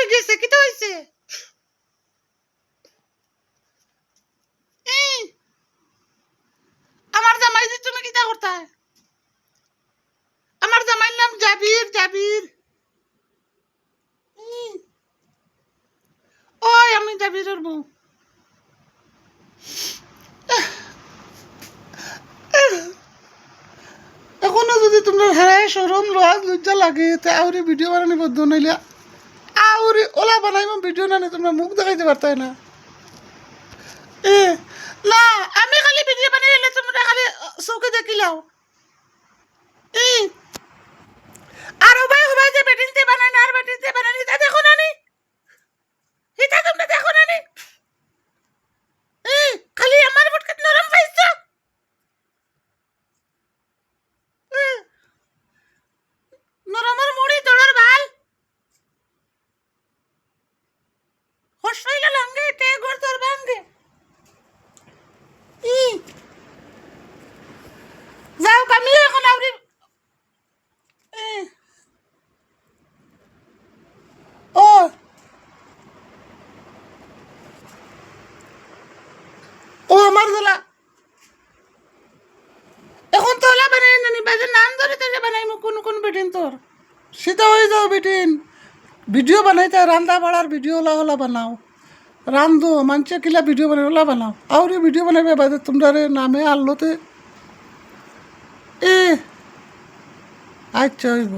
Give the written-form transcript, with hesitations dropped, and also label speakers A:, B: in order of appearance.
A: হয়ে গেছে, কিতা হয়েছে? আমার জামাই যে তুমি কিতা করতা? আমার জামাইর নাম জাবির। জাবির ওই আমি জাবিরের বউ। এখনো যদি তোমরা হারায় সরম লজ লজ্জা লাগে তা আউরি ভিডিও বানানি বদ্ধ নইলে আউরি ওলা বানাইম ভিডিও না তোমরা মুখ দেখাইতে পারতাই না। এ না, আমি খালি ভিডিও বানাই এলে তোমরা খালি চৌকে দেখিলাও। আর ওবাই হবাই যে বেটিনতে বানাই না আর বেটিনতে বানাই তা দেখো না নি, এটা তোমরা দেখো না নি। খালি আমার বুটকে নরম পাইছো। নরমের মুড়ি তোড়ার ভাল হসইলা লঙ্গে তে গর তোর ভাঙ্গে। যাও আমি এখন আউরি ও ও আমার গলা এখন তো ওলা বানাই না নি বাজে নাম ধরে তাহলে বানাই কোন কোন বেটিন তোর সেটা হয়ে যাও বেটিন। ভিডিও বানাইতে রান্দা বাড়ার ভিডিও ওলা ওলা বানাও, রান্ধো মানুষে কিলা ভিডিও বানাই ওলা বানাও। আউরি ভিডিও বানাইবে বাজে তোমরা নামে আল্লোতে এ আচ্ছা হইব।